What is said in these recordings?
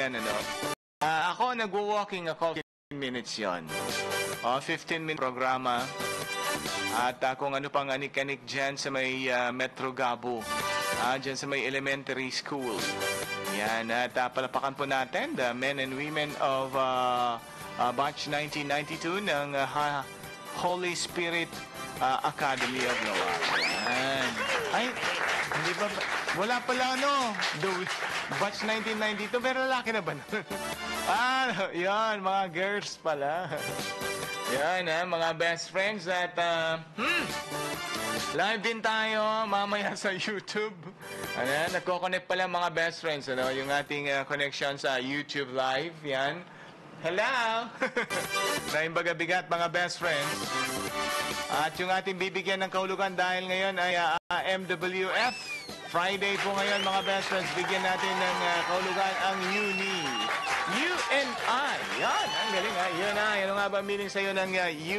yan, ano. Ako, nagwo-walking ako, 15 minutes yon. 15-minute programa. At kung ano pang anik-anik dyan sa may Metro Gabo, dyan sa may elementary school. Yan, at palapakan po natin the men and women of batch 1992 ng Holy Spirit Academy of Laoag. Yan. Ay, hindi ba, wala pala batch 1992, pero lalaki na ba? Yan, mga girls pala. Yan, mga best friends at live din tayo mamaya sa YouTube. Nagko-connect pala mga best friends, yung ating connection sa YouTube Live. Yan. Hello! Naing bagabigat mga best friends. At yung ating bibigyan ng kahulugan dahil ngayon ay MWF. Friday po ngayon mga best friends. Bigyan natin ng kahulugan ang uni. U-N-I. Yan, ang galing ha. U-N-I. Ano nga ba meaning sa'yo ng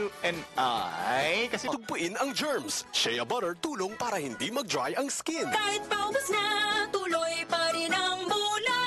U-N-I? Kasi tugpuin ang germs. Shea butter tulong para hindi mag-dry ang skin. Kahit paubos na, tuloy pa rin ang mula.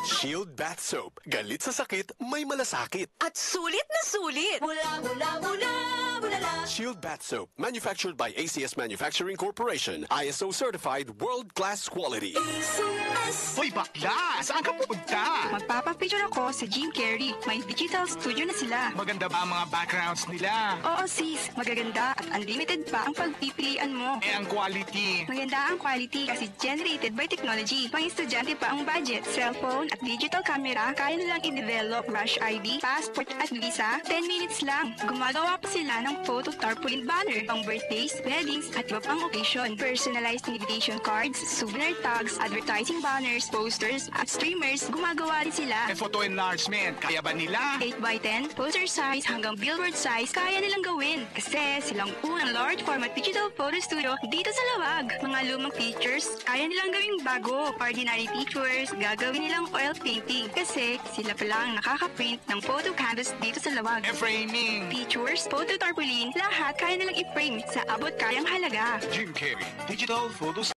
Shield Bath Soap. Galit sa sakit, may malasakit. At sulit na sulit. Mula, mula, mula, bulala. Shield Bath Soap. Manufactured by ACS Manufacturing Corporation. ISO certified world-class quality. ACS. Hoy bakla! Saan ka pupunta? Magpapapicture ako sa Jim Carrey. May digital studio na sila. Maganda ba ang mga backgrounds nila? Oo sis, magaganda at unlimited pa ang pagpipilian mo. Ang quality. Maganda ang quality kasi generated by technology. Pang estudyante pa ang budget, cellphone at digital camera, kaya nilang i-develop rush ID, passport at visa. 10 minutes lang. Gumagawa pa sila ng photo tarpaulin banner, pang birthdays, weddings at iba pang occasion. Personalized invitation cards, souvenir tags, advertising banners, posters at streamers. Gumagawa rin sila. Photo enlargement, kaya ba nila? 8x10, poster size hanggang billboard size, kaya nilang gawin. Kasi silang unang large format digital photo studio dito sa Laoag. Mga lumang pictures, kaya nilang gawing bago. Ordinary pictures, gagawin nilang oil painting. Kasi sila pa lang nakaka-print ng photo canvas dito sa Laoag. Framing. Pictures, photo tarpaulin, lahat kaya nilang i-frame sa abot kayang halaga. Jim Carrey, Digital Photos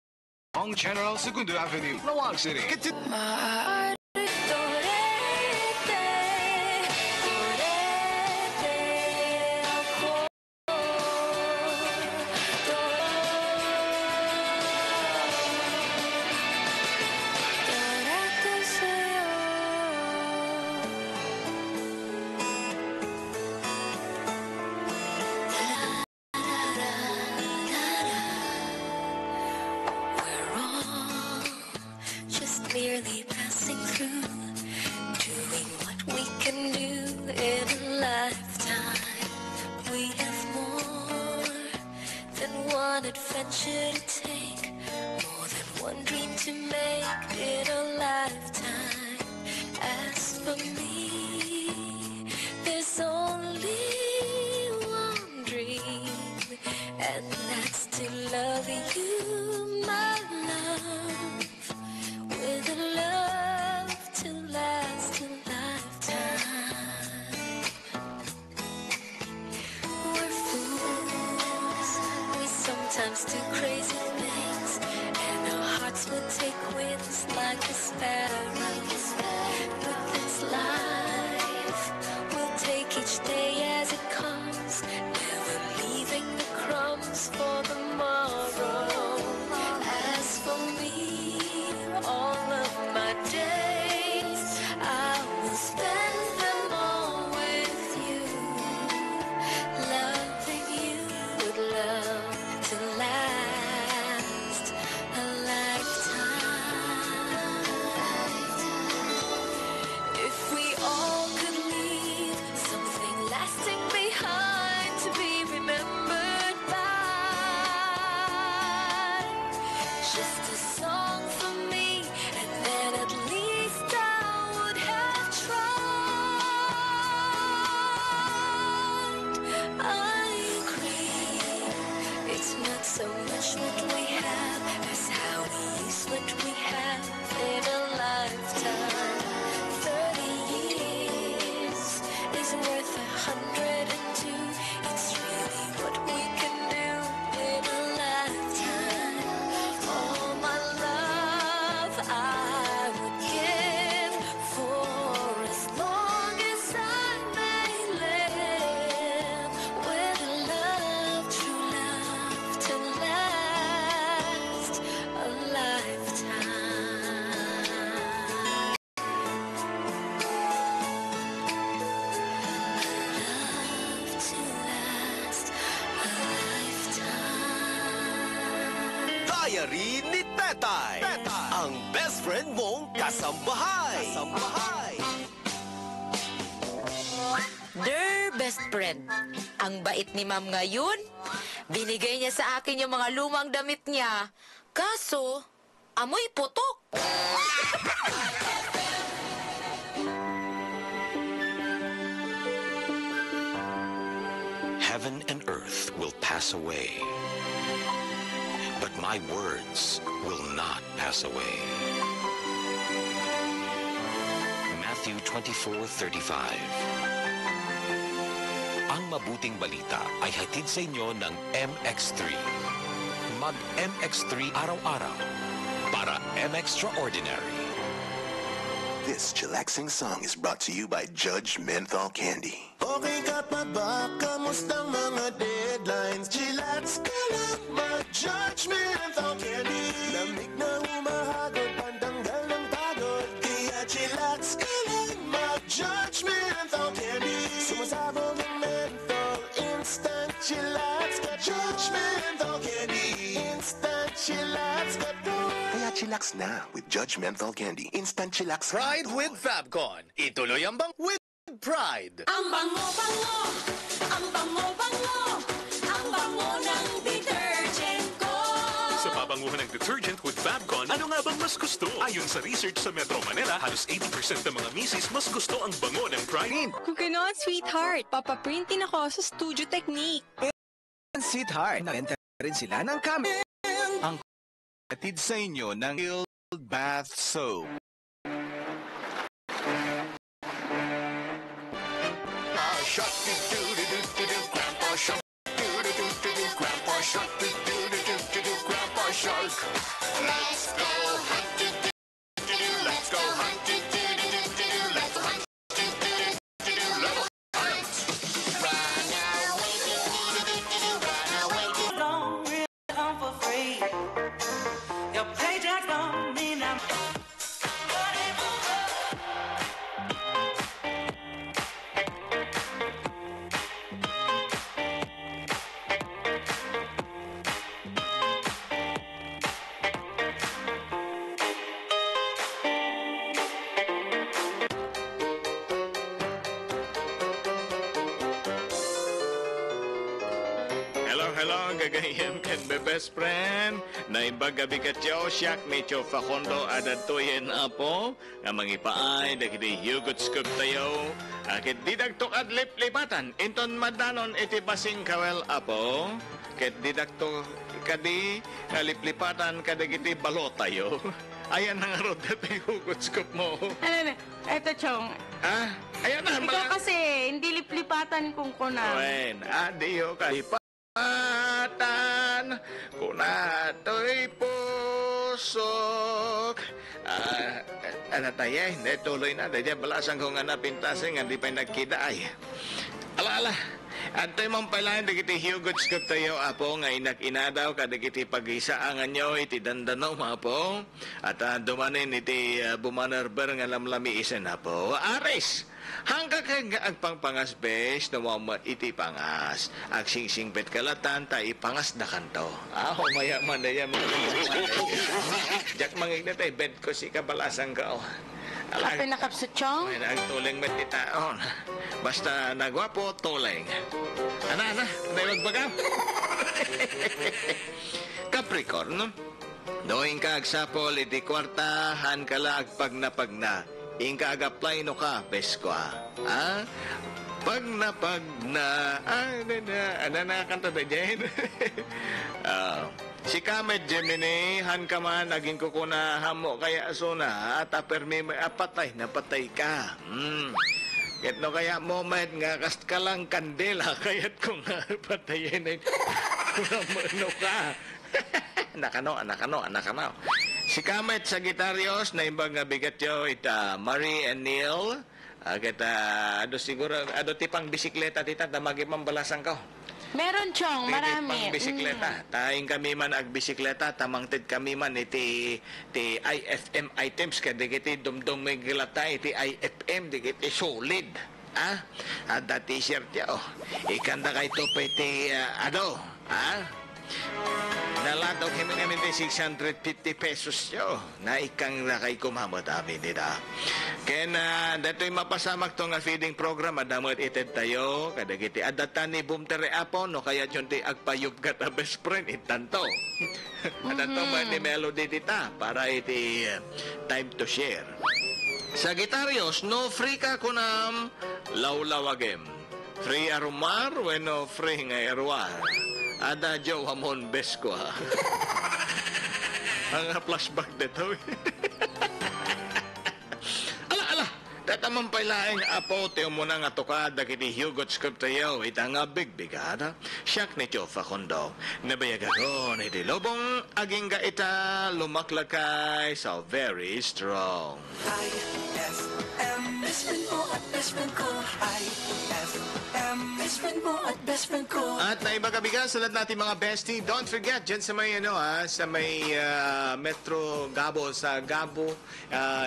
on General Segundo Avenue, Laoag City. Merely passing through, doing what we can do in a lifetime. We have more than one adventure to take, more than one dream to make in a lifetime. As for me, there's only one dream, and that's to love you, my love. With a love to last a lifetime. We're fools, we sometimes do crazy things, and our hearts will take wings like a sparrow. But that's life, we'll take each day as it comes, never leaving the crumbs for tomorrow. As for me, all of my days, I will spend them all with you, loving you with love to last a lifetime. Diary ni Tetay. Ang best friend mong kasambahay. Dear best friend, ang bait ni ma'am ngayon. Binigay niya sa akin yung mga lumang damit niya. Kaso, amoy putok. Heaven and earth will pass away, but my words will not pass away. Matthew 24:35. Ang mabuting balita ay hatid sa inyo ng MX3. Mag-MX3 araw-araw para M-Extraordinary. This chillaxing song is brought to you by Judge Menthol Candy. Okay ka pa ba? Kamusta mga deadlines? Chillax ka lang, mag-Judge Menthol Candy. Lamig na humahagod, pantanggal ng pagod. Kaya chillax ka lang, mag-Judge Menthol Candy. Sumasabog ang menthol, instant chillax ka. Judge Menthol Candy, instant chillax ka. Kaya chillax na with Judge Menthol Candy. Instant chillax. Pride with Fabcon. Ituloy ang bang with Pride. Ang bango-bango, ang bango-bango, ang bango ng detergent ko. Sa pabanguhan ng detergent with Fabcon, ano nga bang mas gusto? Ayon sa research sa Metro Manila, halos 80% ng mga misis mas gusto ang bango ng Pride. Kung ganoon, sweetheart, papaprintin ako sa Studio Technique. Sweetheart, nabenta rin sila ng camera. Hatid sa inyo ng Field Bath Soap. Shark, do-do-do-do-do, Grandpa Shark, do-do-do-do-do, Grandpa Shark, do-do-do-do-do, Grandpa Shark. Let's go hunt, do-do-do-do, let's go hunt, do-do-do-do, let's hunt, do-do-do-do, let's hunt. Run away, do-do-do-do, run away, Don't really come for free. Your paycheck don't mean I'm... Hello, gagayam kan be best friend. Naibagabi ka tiyo, siyak may tiyo fakondo adatuyen apo. Nga mangipaay, dagiti yugot scoop tayo. Akit didagtok at liplipatan. Inton madanon iti basing kawel apo. Ket didagtok kadi liplipatan kadagiti balot tayo. Ayan ang arod at yugot scoop mo. Ano, eto, Chong. Ah, ayan na. Ikaw kasi, hindi liplipatan kung kuna. Wen, adiyo kalipatan kunato'y pusok. Ano tayo, hindi tuloy na. Dahil balasang kong napintasing, hindi pa nagkida ay. Ala. Antay mong pala, hindi kiti hugot scoop tayo, apo, nga inak-inadaw, kada kiti pag-isaangan nyo, iti dandanaw, apo. At dumanin, iti bumanarber nga lamlami isen, apo. Aris! Hanggang kaya agpangpangas bes, nawama iti pangas. Ag sing-singpet kalatan, ta ipangas na kanto. Mayaman na yan. Jack mangig na tayo, bed ko si kabalasang ka, oh. Kapit na kapsut, Chong? May nagtuling matitaon. Basta nagwapo, tuling. Ana, magbaga. Capricorn, noing ka agsapol, iti kwartahan ka lang pag na. Ingka agaplay no ka, beskwa. Pag na, kanta na dyan. Si Kamed Gemini, han ka man, naging kukuna hamo, kaya suna, tapermi napatay ka. Ket no kaya moment nga, kast ka lang kandela, kaya't kung patayin ay, no ka. Nakano. Si Kamet Sagittarius, na imbang bigat yo, ita Marie and Neil. Kita, siguro, tipang bisikleta, tita, damagimang balasang ko. Meron, Chong, marami. Pang bisikleta. Taing kami man agbisikleta, tamangtid kami man iti IFM items, kada kiti dumdum may gilata, iti IFM, di kiti solid. At da t-shirt ya, Ikanda kay to pa iti, Nalato kami namin din 650 pesos nyo. Na ikang lakay kumamot amin nila. Kaya na, dato'y mapasamak to nga feeding program. Adamot ited tayo. Kadagiti adatan ni Bumtere Apo. No kaya yun ti agpayub ka ta best friend. Itanto. Adanto ba ni Melody dita. Para iti time to share. Sa gitaryos, no free ka kunam lawlawagem. Free arumar, bueno free nga erwar. Ada Joe Hamon Besko ha. Ang flashback dito. Ala. Tatamang pailaing apo teo mo na nga tukada kiti hugot script tayo. Ita nga bigbigada. Siyak ni Chofa Kondo. Nabayag ako ni Lobong aging ga ita lumaklakay so very strong. IFM, best friend mo at best friend ko. IFM, best friend mo at best friend ko. At naibaga-biga sa lahat natin mga bestie, don't forget, dyan sa may, sa may Metro Gabo, sa Gabo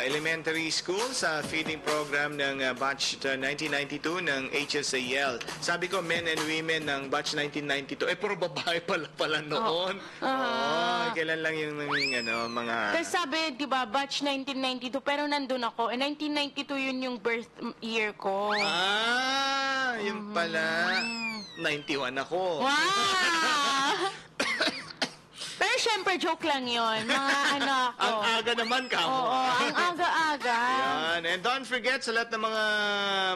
Elementary School, sa feeding program ng batch 1992 ng HSAL. Sabi ko, men and women ng batch 1992, puro babae pala noon. Kailan lang yung mga... Kasi sabi, di ba, batch 1992, pero nandun ako. 1992 yun yung birth year ko. Yung pala. 91 ako. Wow! Pero syempre, joke lang yun. Mga anak ko. Ang aga naman ka mo. Oo, ang aga-aga. Yan. And don't forget sa lahat ng mga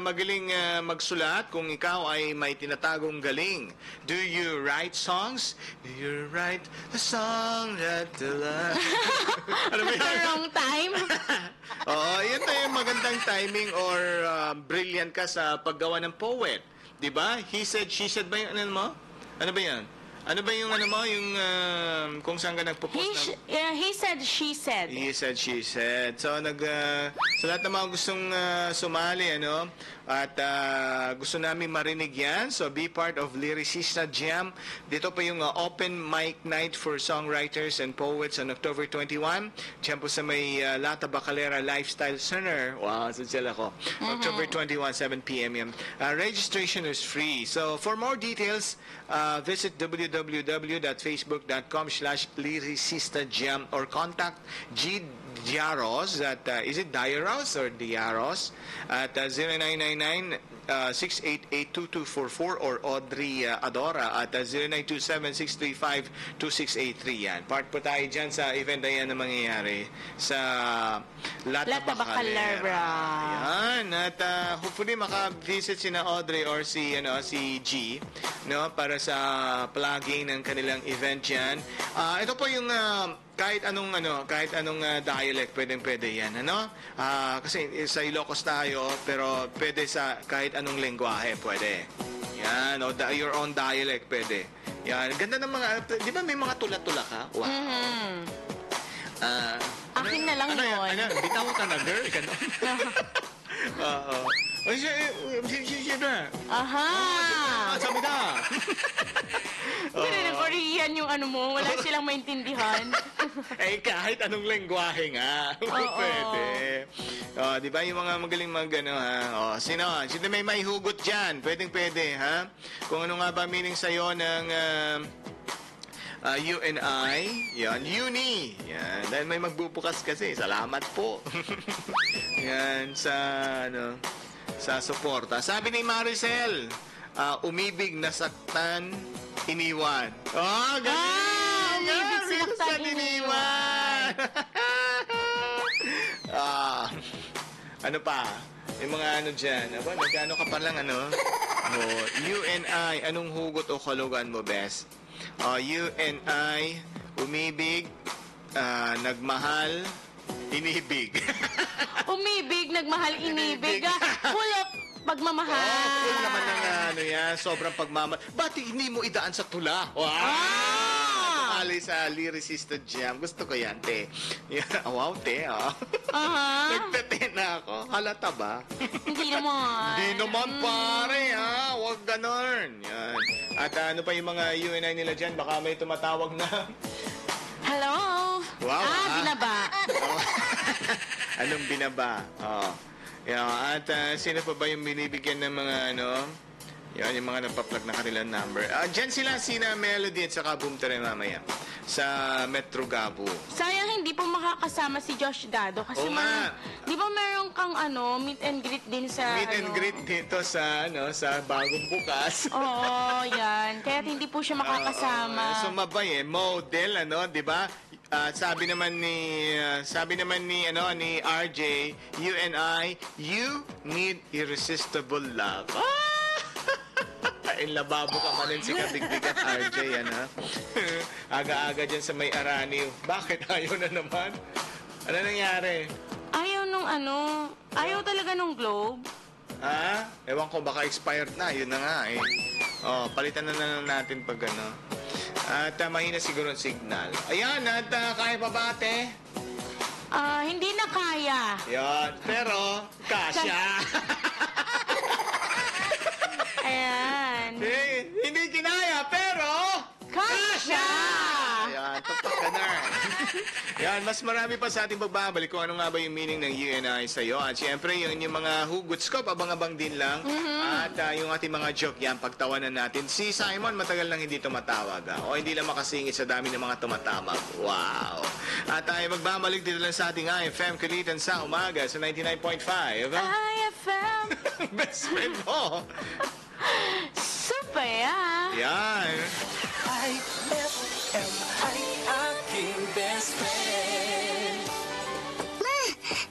magaling magsulat, kung ikaw ay may tinatagong galing, do you write songs? Do you write a song that the ano ba yun? Wrong time? Oo, yun na yung magandang timing or brilliant ka sa paggawa ng poet. Diba? He said, she said ba yung ano mo? Ano ba yan? Ano ba yung yung kung saan ka nagpo-post He said, she said. He said, she said. So, sa lahat ng mga gustong sumali, at gusto namin marinig yan. So, be part of Lyricista Jam. Dito pa yung open mic night for songwriters and poets on October 21. Diyan po sa may Lata Bacalera Lifestyle Center. Wow, sila ko. October 21, 7 p.m. yan. Registration is free. So, for more details, visit www.facebook.com/Lyricista Jam or contact G. Diaros at is it Diaros or Diaros at 0999-688-2244 or Audrey Adora at 0927-635-2683 yan. Part po tayo dyan sa event na yan na mangyayari sa Lata Bacalera. Yan. At hopefully maka-visit si na Audrey or si G para sa plugging ng kanilang event yan. Ito po yung kahit anong dialect pwede yan, kasi sa Ilocos tayo, pero pwede sa kahit anong lengguwahe pwede. Yan, your own dialect pwede. Yan, ganda ng mga, di ba may mga tula-tula ka? Wow. Akin na lang yun. Bitaw ka na, girl. Oo. Aha! Sabi na. Pero nag-Korean yung mo, wala silang maintindihan. Kahit anong lengguwahe nga. Pwede. Di ba yung mga magaling sino may hugot dyan? Pwede, ha? Kung ano nga ba meaning sa'yo ng you and I, yan, uni. Yan, dahil may magbubukas kasi. Salamat po. Yan, sa suporta. Sabi ni Maricel, umibig, nasaktan, iniwan. Galing! Umibig, sinaktan, iniwan. Ano pa? Yung mga dyan. Nagkano ka pa lang, you and I, anong hugot o kalugan mo, best? You and I, umibig, nagmahal, inibig. Umibig, nagmahal, inibig. Full of pagmamahal. Full naman ng sobrang pagmamahal. Ba't hindi mo idaan sa tula? Wow! Ali sa Lyricista Jam. Gusto ko yan, te. Wow, te, Nagtete na ako. Halata ba? Hindi naman. Hindi naman, pare, Huwag ganon. Yan. At ano pa yung mga UNI nila dyan? Baka may tumatawag na... Hello? Wow. Binaba. Anong binaba? At sino pa ba yung binibigyan ng mga Yan, yung mga nagpa-plug na kanilang number. Diyan sila, Sina Melody at saka Boom Tere mamaya sa Metro Gabo. Sayang hindi po makakasama si Josh Dado kasi Oo nga. di ba meron kang meet and greet din sa Meet and greet dito sa sa bagong bukas. Oo, yan. Kaya hindi po siya makakasama. So mabay model di ba? Sabi naman ni RJ, you and I, you need irresistible love. Lababo ka manin si Kadigdig at RJ, Aga-aga dyan sa may Araniw. Bakit ayaw na naman? Ano nangyari? Ayaw ayaw talaga nung Globe. Ewan ko, baka expired na. Yun na nga palitan na lang natin pag At mahina siguro ang signal. Ayan, at kaya pa ba, ate? Hindi na kaya. Yan, pero kasya. Ayan. Hindi kinaya, pero kasya! Ayan, tapak ka na. Yan, mas marami pa sa ating pagbabalik kung ano nga ba yung meaning ng UNI sa'yo. At syempre, yung mga hugot scope, abang-abang din lang. At yung ating mga joke, yan, pagtawanan natin. Si Simon, matagal nang hindi tumatawag. O hindi lang makasingit sa dami ng mga tumatawag. Wow! At tayo magbabalik dito lang sa ating iFM Kulitan sa umaga sa 99.5. iFM! Best friend mo! Super, Yan! iFM ay aking best friend. Ma,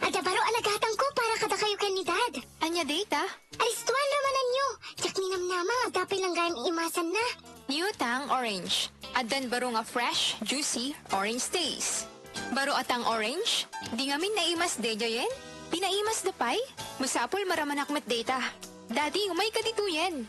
ada baro alagatan ko para kada kayo kanidad. Anya data? Aristuan naman nyo. Tsak ninamnamang agapay lang gayang iimasan na. New Tang Orange. Adan baro nga fresh, juicy, orange taste. Baro atang orange? Di ngamin naimas deja yen? Pinaimas dapay? Musapol maramanak met data. Daddy, umay ka dito yan.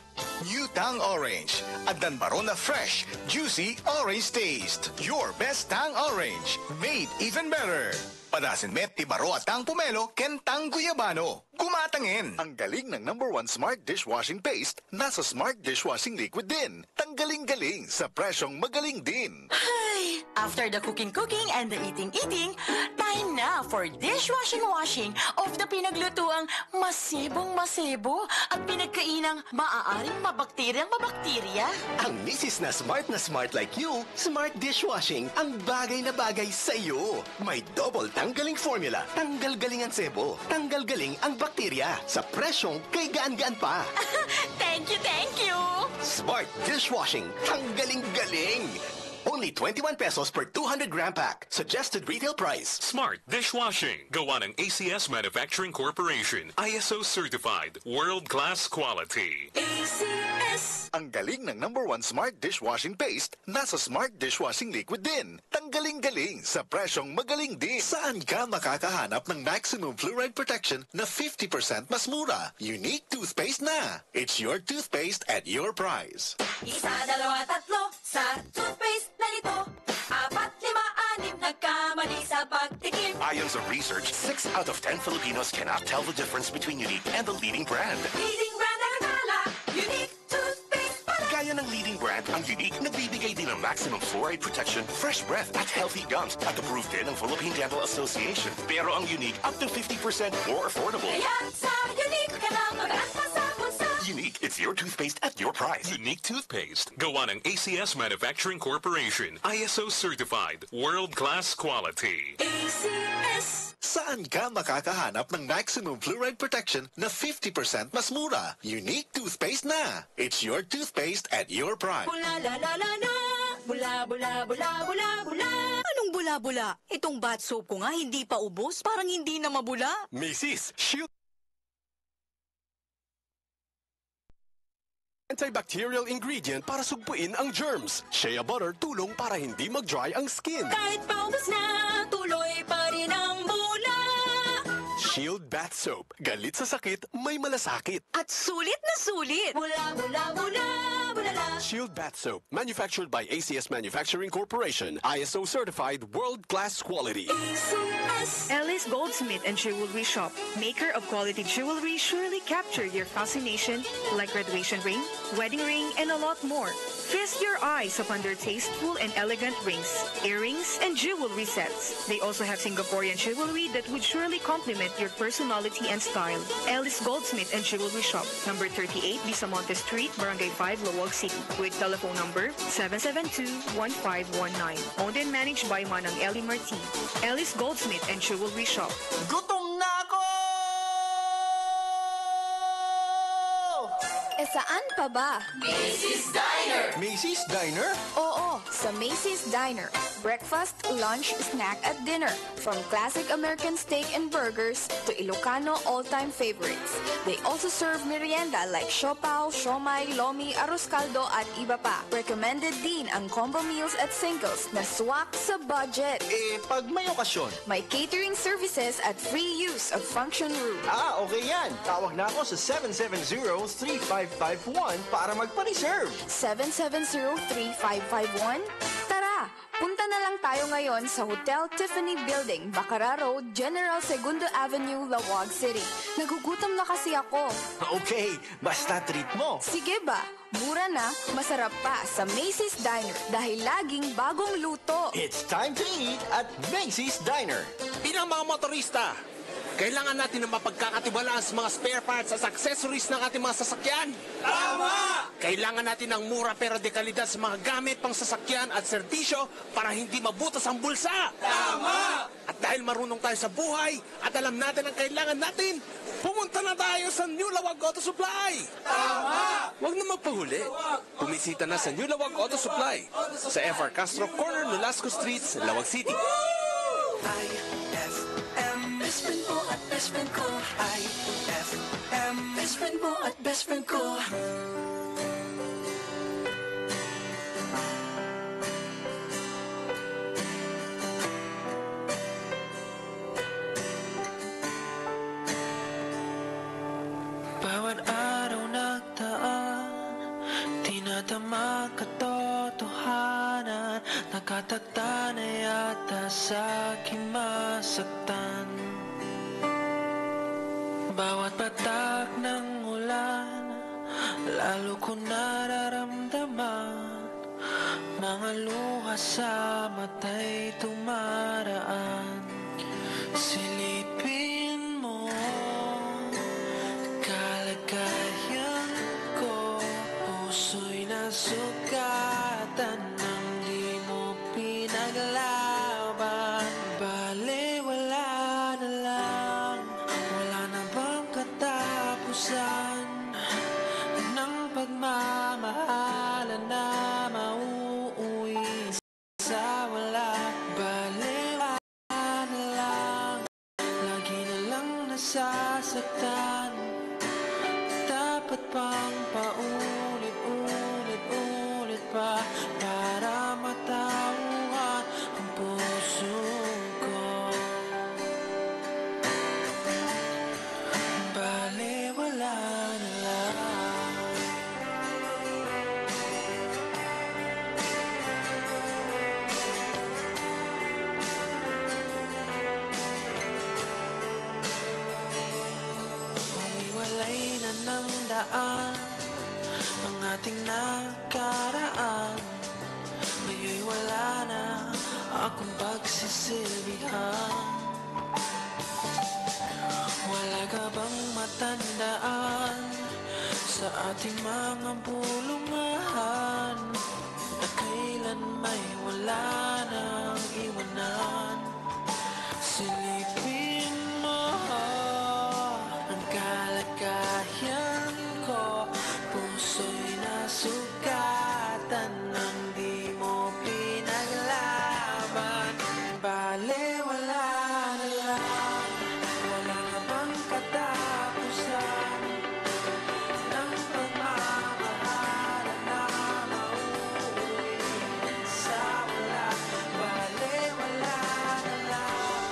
New Tang Orange. Adan baro na fresh, juicy orange taste. Your best Tang Orange. Made even better. Padasin met ti baro at tang pumelo ken tang guyabano. Kumatangin. Ang galing ng #1 Smart Dishwashing Paste nasa Smart Dishwashing Liquid din. Tanggaling-galing sa presyong magaling din. Ay, after the cooking and the eating, time na for dishwashing of the pinaglutuang masibong-masibo at pinagkainang maaaring mabakterya. Ang misis na smart like you, Smart Dishwashing ang bagay na bagay sa iyo. May double tanggaling formula, tanggal galing ang sebo, tanggal galing ang bakterya sa presyong kay gaan-gaan pa. Thank you! Smart Dishwashing, tanggaling galing. Only 21 pesos per 200-gram pack. Suggested retail price. Smart Dishwashing. Gawa ng ACS Manufacturing Corporation. ISO certified. World-class quality. ACS. Ang galing ng #1 Smart Dishwashing Paste nasa Smart Dishwashing Liquid din. Tanggaling-galing sa presyong magaling din. Saan ka makakahanap ng maximum fluoride protection na 50% mas mura? Unique toothpaste na. It's your toothpaste at your price. Isa, dalawa, tatlo sa toothpaste na ito. 4, 5, 6 nagkamali sa pagtikim. Ayon sa research, 6 out of 10 Filipinos cannot tell the difference between Unique and the leading brand. Leading brand ang akala, Unique toothpaste pala. Gaya ng leading brand, ang Unique nagbibigay din ng maximum fluoride protection, fresh breath at healthy gums at approved din ng Philippine Dental Association. Pero ang Unique, up to 50% more affordable. Kaya sa Unique ka na mag-asasapon sa Unique, it's your toothpaste at your price. Unique toothpaste. Gawa ng ACS Manufacturing Corporation. ISO certified. World-class quality. ACS. Saan ka makakahanap ng maximum fluoride protection na 50% mas mura? Unique toothpaste na. It's your toothpaste at your price. Bula la la la la. Bula bula bula bula bula. Anong bula-bula? Itong bath soap ko nga hindi pa ubos, parang hindi na mabula. Mrs. Shield antibacterial ingredient para sugpuin ang germs. Shea butter tulong para hindi mag-dry ang skin. Kahit paubos na, tuloy pa rin ang bula. Shield Bath Soap. Galit sa sakit, may malasakit. At sulit na sulit. Bula bula bula bula la. Shield Bath Soap. Manufactured by ACS Manufacturing Corporation. ISO certified world-class quality. ACS. Ellis Goldsmith and Jewelry Shop. Maker of quality jewelry surely capture your fascination like graduation ring, wedding ring, and a lot more. Feast your eyes upon their tasteful and elegant rings, earrings, and jewelry sets. They also have Singaporean jewelry that would surely complement your your personality and style. Ellis Goldsmith and Jewelry Shop, number 38, Bisamonte Street, Barangay 5, Laoag City, with telephone number 772-1519. Owned and managed by Manang Ellie Martin. Ellis Goldsmith and Jewelry Shop. Gutom na ako! Saan pa ba? Macy's Diner! Macy's Diner? Oo, sa Macy's Diner. Breakfast, lunch, snack at dinner. From classic American steak and burgers to Ilocano all-time favorites. They also serve merienda like siopaw, siomai, lomi, arroz caldo at iba pa. Recommended din ang combo meals at singles na swak sa budget. Pag may okasyon. May catering services at free use of function room. Okay yan. Tawag na ako sa 770-3551 para magpa-reserve. 770-3551? Tara, punta na lang tayo ngayon sa Hotel Tiffany Building, Bacara Road, General Segundo Avenue, Laoag City. Nagugutom na kasi ako. Okay, basta treat mo. Sige ba? Mura na, masarap pa sa Macy's Diner dahil laging bagong luto. It's time to eat at Macy's Diner. Bilang mga motorista, kailangan natin ng mapagkakatiwalaan sa mga spare parts at accessories ng ating mga sasakyan. Tama! Kailangan natin ng mura pero de kalidad sa mga gamit pang sasakyan at serbisyo para hindi mabutas ang bulsa. Tama! At dahil marunong tayo sa buhay at alam natin ang kailangan natin, pumunta na tayo sa New Laoag Auto Supply. Tama! Huwag na magpahuli. Bumisita na sa New Laoag Auto Supply sa FR Castro Corner, Nolasco Street, Laoag City. Best friend mo at best friend ko. IFM. Best friend mo at best friend ko. Bawat araw nagdaan, tinatama katotohanan. Nakatagta na yata sa aking masaktan. Bawat patak ng ulan, lalo ko nararamdaman. Mga luha sa mata'y tumaraan. Silipin mo kalagayan ko, puso'y nasugatan ng di mo pinaglaban. Bale, wala na lang, wala na bang katapusan ng pagmamahalan na mauuwi sa wala. Bale, wala na lang, lagi na lang nasasaktan. Dapat pang paulit-ulit pa para matauhan ang puso ko. Bale, wala na lang. Umiwalay na ng daan ang ating nakaraan. Ngayon'y wala na akong pagsisilbihan. Wala ka bang matandaan sa ating mga bulungan na kailan may wala nang iwanan? Silipin mo ang kalagayan ko, puso'y nasugatan ng di mo pinaglaban. Bale, wala na lang, wala na bang katapusan ng pagmamahalan na mauuwi sa wala. Bale, wala na lang,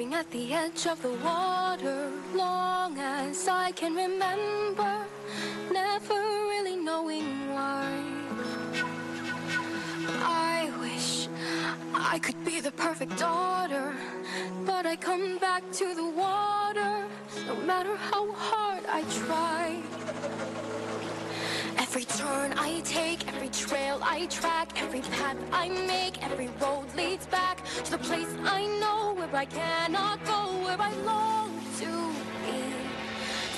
Sitting at the edge of the water, long as I can remember, never really knowing why. I wish I could be the perfect daughter, but I come back to the water, no matter how hard I try. Every turn I take, every trail I track, every path I make, every road leads back to the place I know, where I cannot go, where I long to be.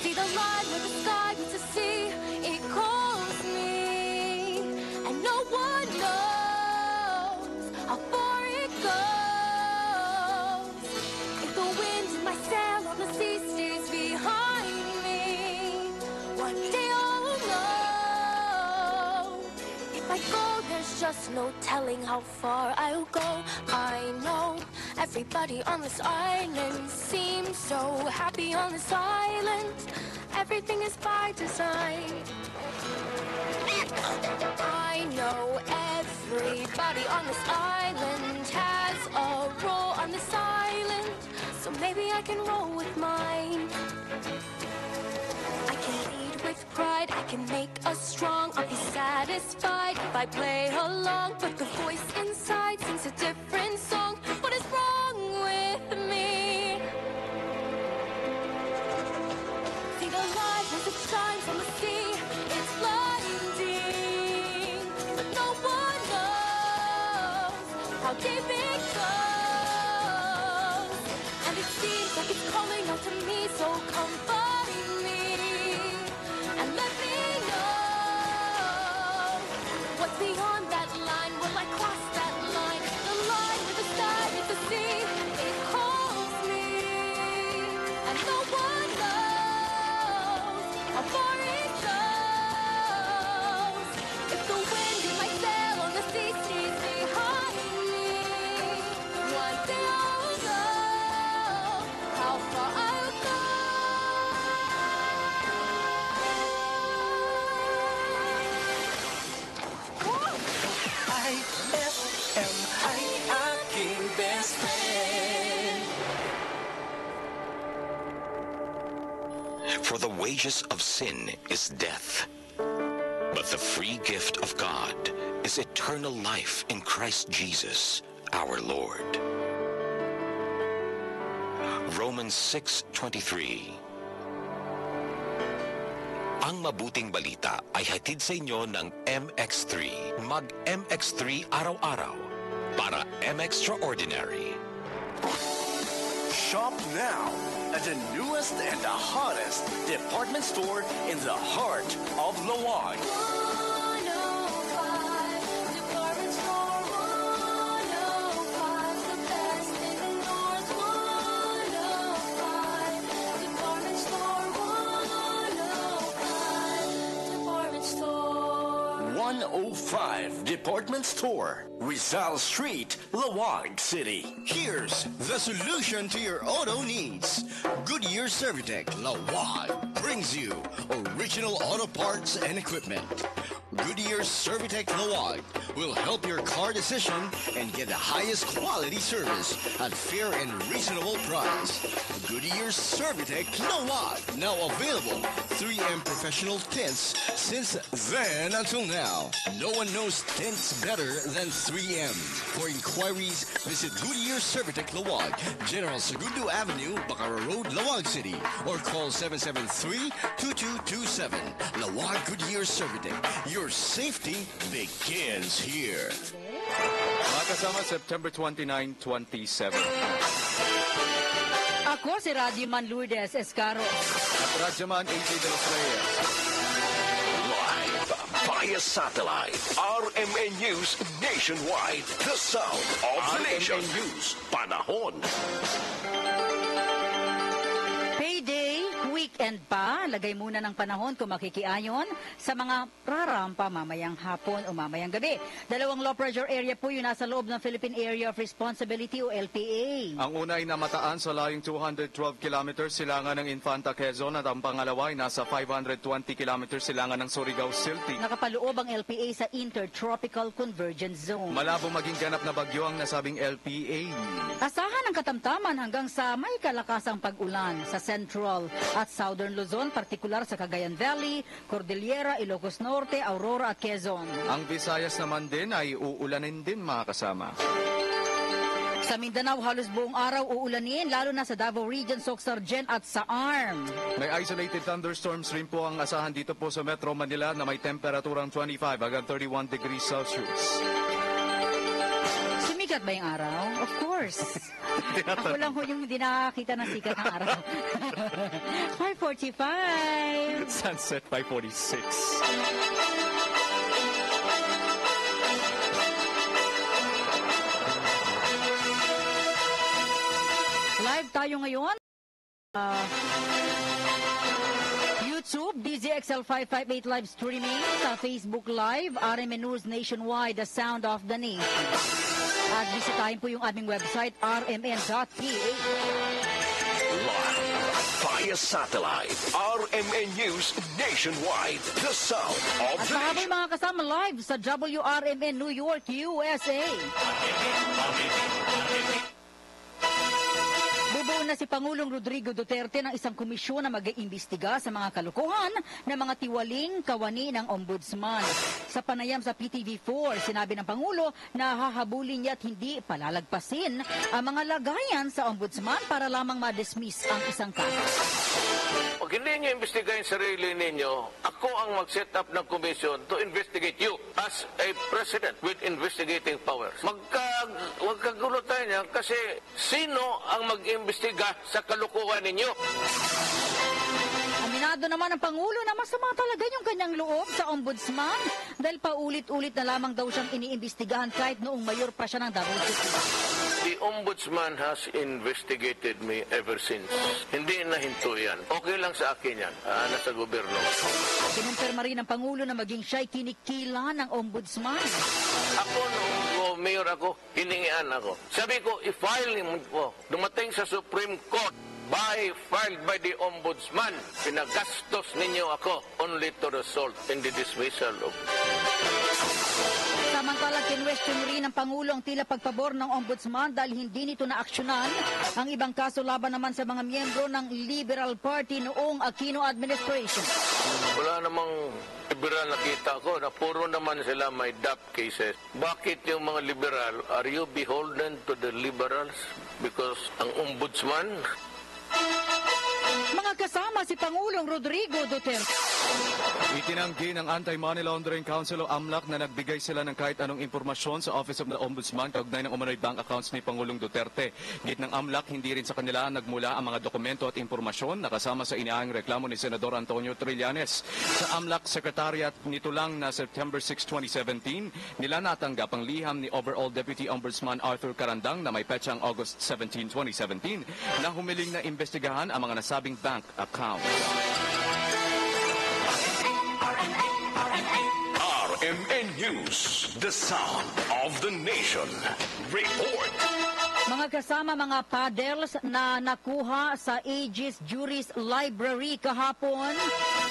See the line where the sky meets the sea, it calls me, and no one knows how far it goes. If the wind in my sail on the sea stays behind me, one day I'll know. If I go, there's just no telling how far I'll go. I know everybody on this island seems so happy on this island. Everything is by design. I know everybody on this island has a role on this island, so maybe I can roll with mine. I can lead with pride, I can make us strong. I'll be satisfied if I play along, but the voice inside sings a different song. What is wrong with me? See the light as it shines on the sea, it's blinding, but no one knows how deep it goes. And it seems like it's calling out to me, so come find me and let me know what's beyond that line. Will I cross that line? The line with the sky, with the sea, it calls me, and no one knows how far it goes. If the wind in my sail on the sea stays behind me, one day I'll know how far I'll go. iFM ay aking best friend. For the wages of sin is death, but the free gift of God is eternal life in Christ Jesus, our Lord. Romans 6:23. Ang mabuting balita ay hatid sa inyo ng MX3. Mag-MX3 araw-araw para M-Extraordinary. Shop now at the newest and the hottest department store in the heart of Laoag. Department store 105, the best in the north. 105, department store 105, department store 105 Department Store, Rizal Street, Laoag City. Here's the solution to your auto needs. Goodyear Servitec Laoag brings you original auto parts and equipment. Goodyear Servitec Laoag will help your car decision and get the highest quality service at fair and reasonable price. Goodyear Servitec Laoag, now available 3M professional tints since then until now. No one knows tints better than 3M. For inquiries, visit Goodyear Servitec Laoag, General Segundo Avenue, Bacara Road, Laoag City, or call 773-2227. Laoag Goodyear Servitec. Your safety begins here. Mga kasama, September 29, 27. Ako si Radyoman Lourdes Escaro. At Radyoman AJ de los Reyes. Live via satellite. RMN News nationwide. The sound of the nation. News. Panahon. Payday, weekend pa. Lagay muna ng panahon kung makikiayon sa mga rarampa mamayang hapon o mamayang gabi. Dalawang low pressure area po yung nasa loob ng Philippine Area of Responsibility o LPA. Ang una ay namataan sa layong 212 kilometers silangan ng Infanta Quezon at ang pangalawa ay nasa 520 kilometers silangan ng Surigao Silti. Nakapaloob ang LPA sa Intertropical Convergence Zone. Malabo maging ganap na bagyo ang nasabing LPA. Asahan ng katamtaman hanggang sa may kalakasang pag-ulan sa Central at Southern Luzon, partikular sa Cagayan Valley, Cordillera, Ilocos Norte, Aurora at Quezon. Ang Visayas naman din ay uulanin din mga kasama. Sa Mindanao, halos buong araw uulanin, lalo na sa Davao Region, Soc-Sargen at sa ARM. May isolated thunderstorms rin po ang asahan dito po sa Metro Manila na may temperaturang 25 hanggang 31 degrees Celsius. Sumikat ba yung araw? Of course. Ako lang ho yung hindi nakakita ng sikat ng araw. 5:45. Sunset 5:46. Live tayo ngayon. YouTube, DZXL 558 live streaming. Sa Facebook Live, RMN News Nationwide, The Sound of the Nation. At bisitahin po yung aming website, rmn.ph. Live via satellite, RMN News Nationwide, The Sound of At the mahabol Nation. mga kasama live sa WRMN New York, USA. Bubuo na si Pangulong Rodrigo Duterte ng isang komisyon na mag-iimbestiga sa mga kalokohan ng mga tiwaling kawani ng Ombudsman. Sa panayam sa PTV4, sinabi ng Pangulo na hahabulin niya at hindi palalagpasin ang mga lagayan sa Ombudsman para lamang ma-dismiss ang isang kaso. Pag hindi nyo imbestigahin sarili ninyo, ako ang mag-set up ng commission to investigate you as a president with investigating powers. Magkagulo tayo niya kasi sino ang mag-imbestiga sa kalukuhan ninyo? Aminado naman ang Pangulo na masama talaga yung kanyang loob sa Ombudsman dahil paulit-ulit na lamang daw siyang iniimbestigahan kahit noong mayor pa siya ng Davao City. The Ombudsman has investigated me ever since. Hindi na hinto yan. Okay lang sa akin yan. Nasa gobyerno. Kinumpirma rin ng Pangulo na maging siya'y kinikila ng Ombudsman. Ako, nung mayor ako, hiningian ako. Sabi ko, i-file mo po. Dumating sa Supreme Court. Filed by the Ombudsman. Pinagastos ninyo ako only to result in the dismissal of... Samantala, kinwestiyon rin ng Pangulo ang tila pagpabor ng Ombudsman dahil hindi nito na-aksyonan ang ibang kaso laban naman sa mga miyembro ng Liberal Party noong Aquino administration. Wala namang liberal nakita ko na puro naman sila may DAP cases. Bakit yung mga liberal, are you beholden to the liberals? Because ang Ombudsman... Mga kasama si Pangulong Rodrigo Duterte. Itinanggi ng Anti-Money Laundering Council o AMLAC na nagbigay sila ng kahit anong impormasyon sa Office of the Ombudsman kaugnay ng umano'y bank accounts ni Pangulong Duterte. Git ng AMLAC, hindi rin sa kanila nagmula ang mga dokumento at impormasyon na kasama sa inaahang reklamo ni Senador Antonio Trillanes. Sa AMLAC Secretariat nito lang na September 6, 2017, nila natanggap ang liham ni Overall Deputy Ombudsman Arthur Carandang na may petsang August 17, 2017 na humiling na imbestigahan ang mga nasabing bank accounts. RMN News, The Sound of the Nation. Report. Mga kasama mga paddles na nakuha sa Aegis Juris Library kahapon,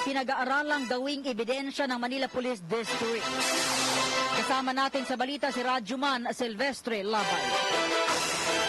pinag-aaralang gawing ebidensya ng Manila Police District. Kasama natin sa balita si Radjuman Silvestre Labay.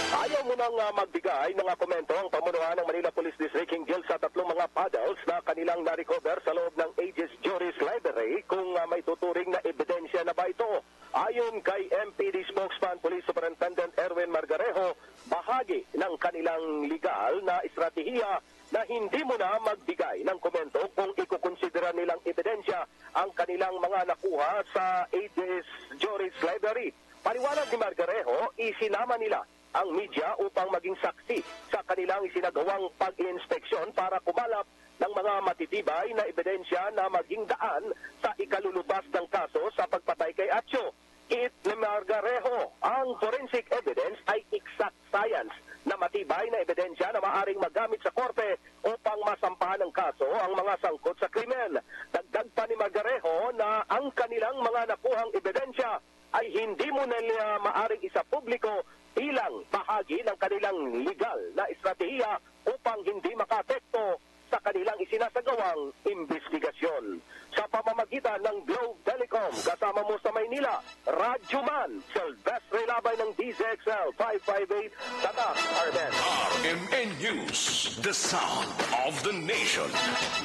Ayaw mo nang magbigay ng komento ang pamunuan ng Manila Police District hinggil sa tatlong mga paddles na kanilang na-recover sa loob ng Aegis Juris Library kung may tuturing na ebidensya na ba ito. Ayon kay MPD spokesman Police Superintendent Erwin Margarejo, bahagi ng kanilang legal na estratehiya na hindi mo na magbigay ng komento kung ikukonsidera nilang ebidensya ang kanilang mga nakuha sa Aegis Juris Library. Paliwanag ni Margarejo, isinama nila ang media upang maging saksi sa kanilang isinagawang pag-inspeksyon para kumalap ng mga matitibay na ebidensya na maging daan sa ikalulubas ng kaso sa pagpatay kay Atio. It ni Margarejo, ang forensic evidence ay exact science na matibay na ebidensya na maaring magamit sa korte upang masampahan ng kaso ang mga sangkot sa krimen. Dagdag pa ni Margarejo na ang kanilang mga nakuhang ebidensya ay hindi mo nila maaring isa publiko bilang bahagi ng kanilang legal na estratehiya upang hindi makaapekto sa kanilang isinasagawang investigasyon. Sa pamamagitan ng Globe Telecom, kasama mo sa Maynila, Radyoman Silvestre Labay ng DZXL 558, Tatak Arben. RMN News, the sound of the nation.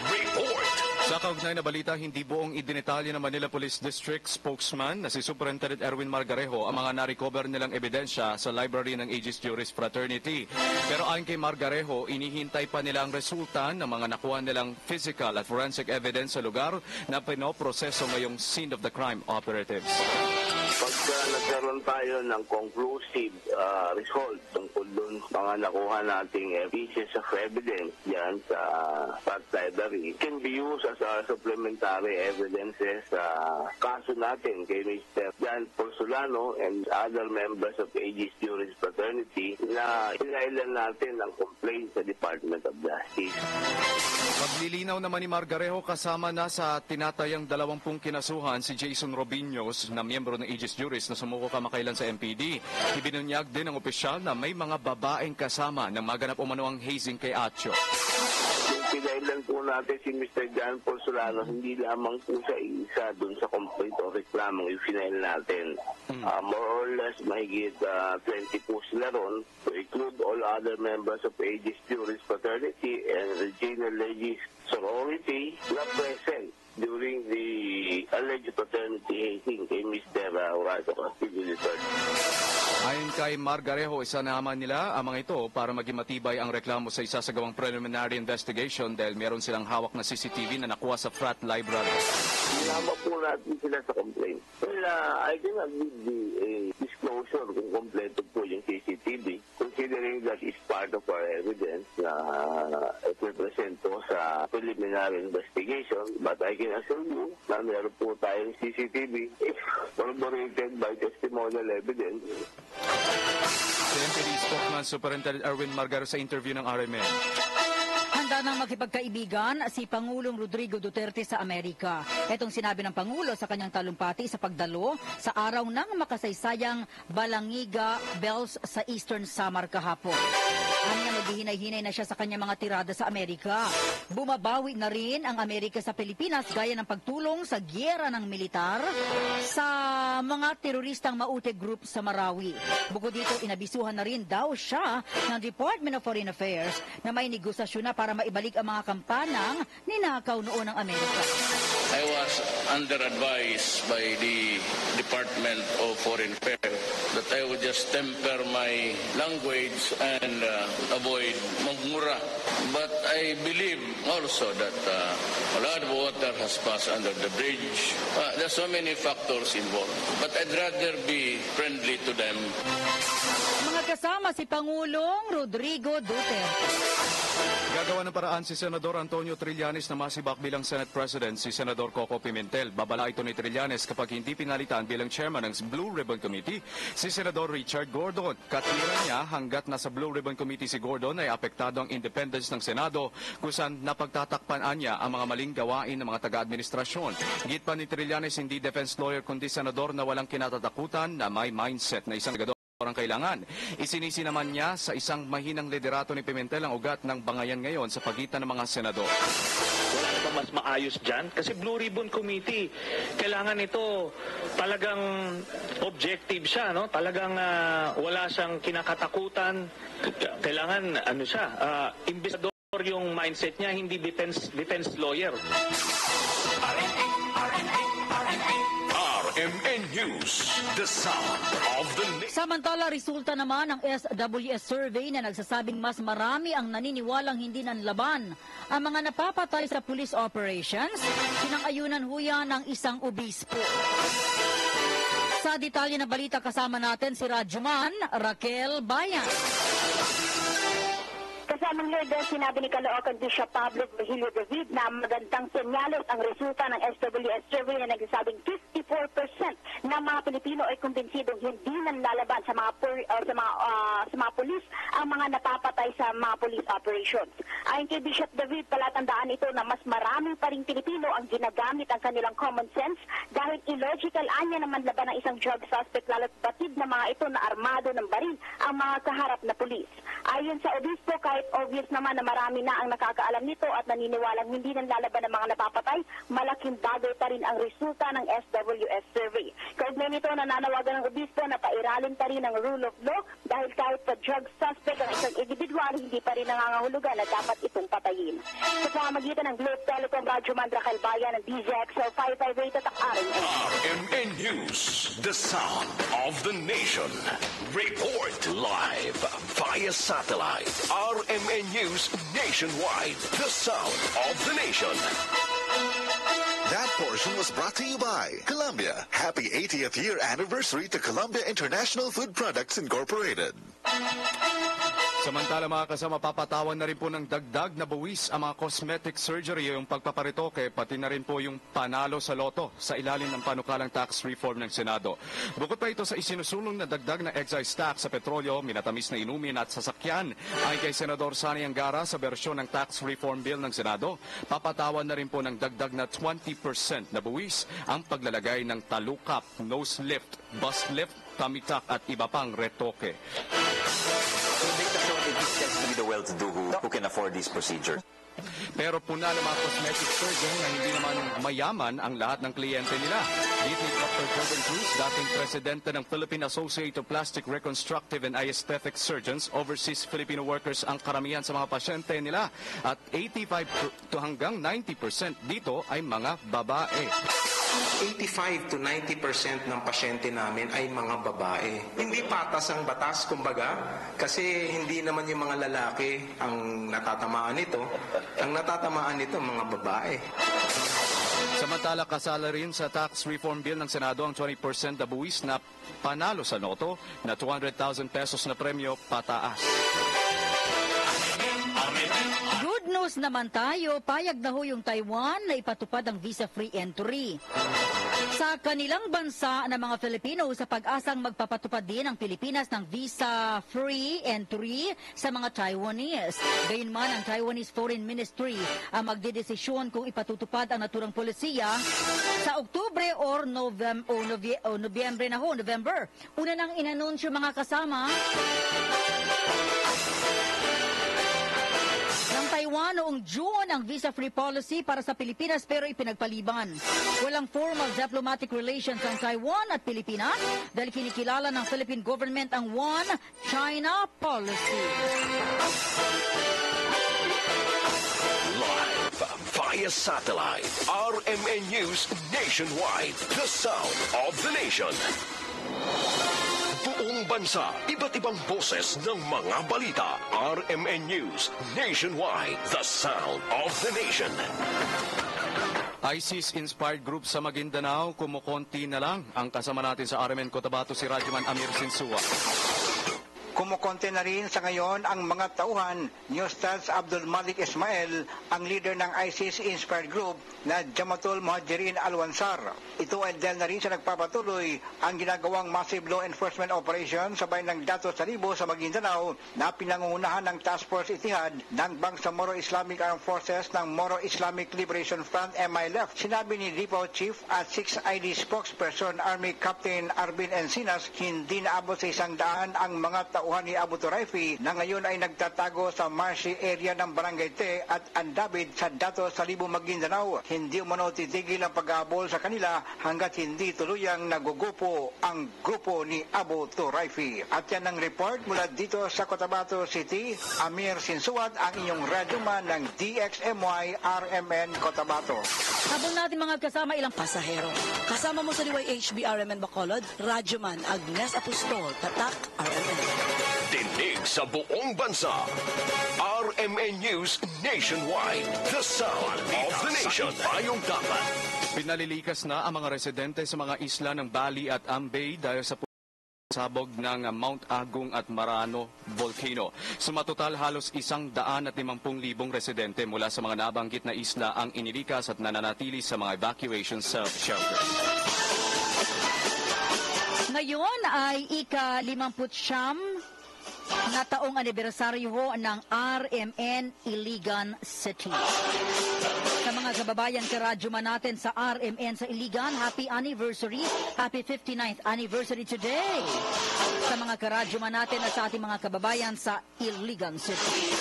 Report. Sa kaugnay na balita, hindi buong idinetalye ng Manila Police District spokesman na si Superintendent Erwin Margarejo ang mga na-recover nilang ebidensya sa library ng Aegis Juris Fraternity. Pero ayon kay Margarejo, inihintay pa nila ang resulta ng mga nakuha nilang physical at forensic evidence sa lugar na pinoproseso ngayong scene of the crime operatives. Pagka nagkaroon tayo ng conclusive result tungkol dun mga nakuha nating pieces of evidence dyan sa library, can be used as supplementary evidences sa kaso natin kay Mr. Jan Porcelano and other members of Aegis Juris Fraternity na inailan natin ang complaint sa Department of Justice. Paglilinaw naman ni Margarejo, kasama na sa tinatayang 20 kinasuhan si Jason Robiños na miyembro ng Aegis Juris na sumuko kamakailan sa MPD. Ibinunyag din ng opisyal na may mga babaeng kasama na maganap umano ang hazing kay Acho. Yung pinailan po natin si Mr. Jan Porcelano, hindi lamang po sa isa dun sa complaint o reklamong yung finail natin. More or less, mahigit 20 po sila ron, to include all other members of Aegis Juris Fraternity and Regina Legis Sorority na present during the alleged fraternity hazing kay Mr. Horacio Castillo III. Ayon kay Margarejo, isa naman nila ang mga ito para maging matibay ang reklamo sa isasagawang preliminary investigation dahil meron silang hawak na CCTV na nakuha sa frat library. Sinama po natin sila sa complaint. Well, I cannot give the disclosure kung kompleto po yung CCTV, considering that is part of our evidence na i-present po sa preliminary investigation. But I can assure you na meron po tayong CCTV if corroborated by testimonial evidence. Si MPD spokesman Superintendent Erwin Margarejo sa interview ng RMN. Handa nang makipagkaibigan si Pangulong Rodrigo Duterte sa Amerika. Itong sinabi ng Pangulo sa kanyang talumpati sa pagdalo sa araw ng makasaysayang Balangiga Bells sa Eastern Samar kahapon. Anya maghihinay-hinay na siya sa kanyang mga tirada sa Amerika. Bumabawi na rin ang Amerika sa Pilipinas gaya ng pagtulong sa gyera ng militar sa mga teroristang Maute Group sa Marawi. Bukod dito, inabisuhan na rin daw siya ng Department of Foreign Affairs na may negosasyon na para maibalik ang mga kampanang ninakaw noon ng Amerika. I was under-advised by the Department of Foreign Affairs that I would just temper my language and avoid magmura. But I believe also that a lot of water has passed under the bridge. There's so many factors involved. But I'd rather be friendly to them. Mga kasama si Pangulong Rodrigo Duterte. Gagawa ng paraan si Senador Antonio Trillanes na masibak bilang Senate President si Senador Coco Pimentel. Babala ito ni Trillanes kapag hindi pinalitan bilang chairman ng Blue Ribbon Committee si Senador Richard Gordon. Katwiran niya hanggat nasa Blue Ribbon Committee si Gordon ay apektado ang independence ng Senado kung saan napagtatakpan niya ang mga maling gawain ng mga taga-administrasyon. Git pa ni Trillanes, hindi defense lawyer kundi senador na walang kinatatakutan na may mindset na isang senador ang kailangan. Isinisi naman niya sa isang mahinang liderato ni Pimentel ang ugat ng bangayan ngayon sa pagitan ng mga senador. Wala na ba mas maayos dyan? Kasi Blue Ribbon Committee, kailangan ito talagang objective siya, no? Talagang wala siyang kinakatakutan. Kailangan, ano siya, investigador yung mindset niya, hindi defense lawyer. RMN News, the sound of the nation. Samantala, resulta naman ng SWS survey na nagsasabing mas marami ang naniniwalang hindi nanlaban ang mga napapatay sa police operations, pinang-ayunan huya ng isang obispo. Sa detalye na balita kasama natin si Radyoman Raquel Bayan. Kasamang leader, sinabi ni Caloocan Bishop Pablo Virgilio David na magandang senyales ang resulta ng SWS survey na nagsasabing 54% ng mga Pilipino ay kumbinsidong hindi nanlalaban sa mga pulis ang mga napapatay sa mga police operations. Ayon kay Bishop David, palatandaan ito na mas marami pa ring Pilipino ang ginagamit ang kanilang common sense dahil illogical anya naman laban ng isang drug suspect lalo't batid na mga ito na armado ng baril ang mga kaharap na pulis. Ayon sa obispo, kahit obvious naman na marami na ang nakakaalam nito at naniniwalang hindi nang lalaban ng mga napapatay, malaking bagay pa rin ang resulta ng SWS survey. Kaugnay nito, nananawagan ng obispo na pairalin pa rin ang rule of law dahil kahit sa drug suspect ang isang individual, hindi pa rin nangangahulugan na dapat itong patayin. Sa pamamagitan ng Globe Telecom, Radyo Mandrakal Bayan ng DZXL 558 at RMN. RMN News, the sound of the nation. Report live via satellite. RMN News nationwide, the sound of the nation. That portion was brought to you by Columbia. Happy 80th year anniversary to Columbia International Food Products Incorporated. Samantala mga kasama, papatawan na rin po ng dagdag na buwis ang mga cosmetic surgery, yung pagpaparitoke, pati na rin po yung panalo sa loto sa ilalim ng panukalang tax reform ng Senado. Bukod pa ito sa isinusulong na dagdag na excise tax sa petrolyo, minatamis na inumin at sasakyan, ay kay Senador Sani Angara sa bersyon ng tax reform bill ng Senado, papatawan na rin po ng dagdag na 20% na buwis ang paglalagay ng talukap, nose lift, bust lift, tummy tuck at iba pang retoke. It tends to be the well-to-do who can afford these procedures. Pero puna ng mga cosmetic surgeon na hindi naman mayaman ang lahat ng kliyente nila. Dito ni Dr. Jordan Cruz, dating presidente ng Philippine Association of Plastic Reconstructive and Aesthetic Surgeons, overseas Filipino workers ang karamihan sa mga pasyente nila. At 85 to hanggang 90% dito ay mga babae. 85 to 90% ng pasyente namin ay mga babae. Hindi patas ang batas, kumbaga, kasi hindi naman yung mga lalaki ang natatamaan nito. Ang natatamaan nito, mga babae. Samantala, kasala rin sa tax reform bill ng Senado ang 20% na buwis na panalo sa loto na 200,000 pesos na premyo pataas. Good news naman tayo, payag na ho yung Taiwan na ipatupad ang visa-free entry sa kanilang bansa ng mga Filipino sa pag-asang magpapatupad din ang Pilipinas ng visa-free entry sa mga Taiwanese. Gayunman, ang Taiwanese Foreign Ministry ang magdedesisyon kung ipatutupad ang naturang polisiya sa Oktubre or Nobyembre na ho, November. Una nang inanunsyo mga kasama ng Taiwan noong June ang visa-free policy para sa Pilipinas pero ipinagpaliban. Walang formal diplomatic relations ang Taiwan at Pilipinas dahil kinikilala ng Philippine government ang One China policy. Live via satellite. RMN News nationwide, the sound of the nation. Buong bansa, iba't ibang boses ng mga balita. RMN News nationwide, the sound of the nation. ISIS-inspired group sa Maguindanao, kumukonti na lang. Ang kasama natin sa RMN Cotabato si Radyoman Amir Sinsua. Kumukonti na rin sa ngayon ang mga tauhan ni Ustaz Abdul Malik Ismail, ang leader ng ISIS-inspired group na Jamatul Muhajirin Al-Wansar. Ito ay dahil na rin sa nagpapatuloy ang ginagawang massive law enforcement operation sabay ng Datos Salibo sa Maguindanao na pinangungunahan ng Task Force Itihad ng Bangsamoro Islamic Armed Forces ng Moro Islamic Liberation Front MILF. Sinabi ni Depot Chief at 6ID spokesperson Army Captain Arvin Encinas, hindi naabot sa 100 ang mga tauhan ni Abu Turaifi na ngayon ay nagtatago sa marshy area ng Barangay Te at Andabid sa Datos Salibo, Maguindanao. Hindi umano titigil ang pag-aabol sa kanila hanggat hindi tuluyang nagugupo ang grupo ni Abu Turaifi. At yan ang report mula dito sa Cotabato City. Amir Sinsuat, ang inyong radyoman ng DXMY RMN Cotabato. Habang natin mga kasama ilang pasahero. Kasama mo sa liway HB RMN Bacolod, radyoman Agnes Apostol, Tatak RMN. Dinig sa buong bansa. RMN News nationwide, the sound of the nation. Payong dapat. Pinalilikas na ang mga residente sa mga isla ng Bali at Ambay dahil sa sabog ng Mount Agong at Marano volcano. Sumatotal halos 150,000 residente mula sa mga nabanggit na isla ang inilikas at nananatili sa mga evacuation shelters. Ngayon ay ika-59 na taong anibersaryo ho ng RMN Iligan City. Sa mga mga kababayan karadyo man natin sa RMN sa Iligan, happy anniversary, happy 59th anniversary today. Sa mga karadyo man natin at sa ating mga kababayan sa Iligan City.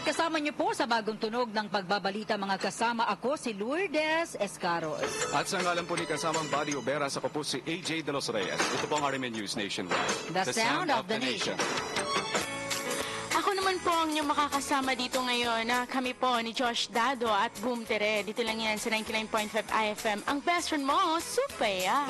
Kasama niyo po sa bagong tunog ng pagbabalita mga kasama ako si Lourdes Escaros. At sa ngalan po ni kasamang Buddy Obera sa po si AJ De Los Reyes. Ito po ang RMN News Nationwide. The sound of the nation. Ako naman po ang inyong makakasama dito ngayon na kami po ni Josh Dado at Boom Tere. Dito lang yan sa 99.5 iFM. Ang best friend mo, Supaya.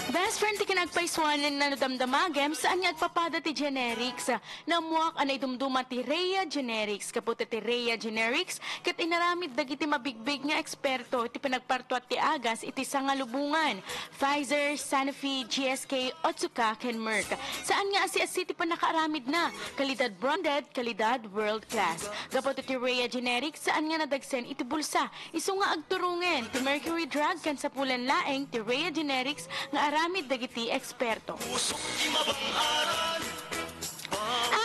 Best friend ti kinagpaiswanan na nadamdamagem saan nga agpapada ti generics. Namuak anay dumduma ti Rhea Generics. Kaputi ti Rhea Generics kat inaramid dagiti mabigbig nga eksperto iti pinagpartuat ti agas iti sangalubungan. Pfizer, Sanofi, GSK, Otsuka, ken Merck. Saan nga asi-asi ti panakaaramid na. Kalidad branded, kalidad world class. Kaputi ti Rhea Generics saan nga nadagsen iti bulsa. Isu nga agturungen ti Mercury Drug kan sa pulan laeng ti Rhea Generics nga aramid dagiti eksperto.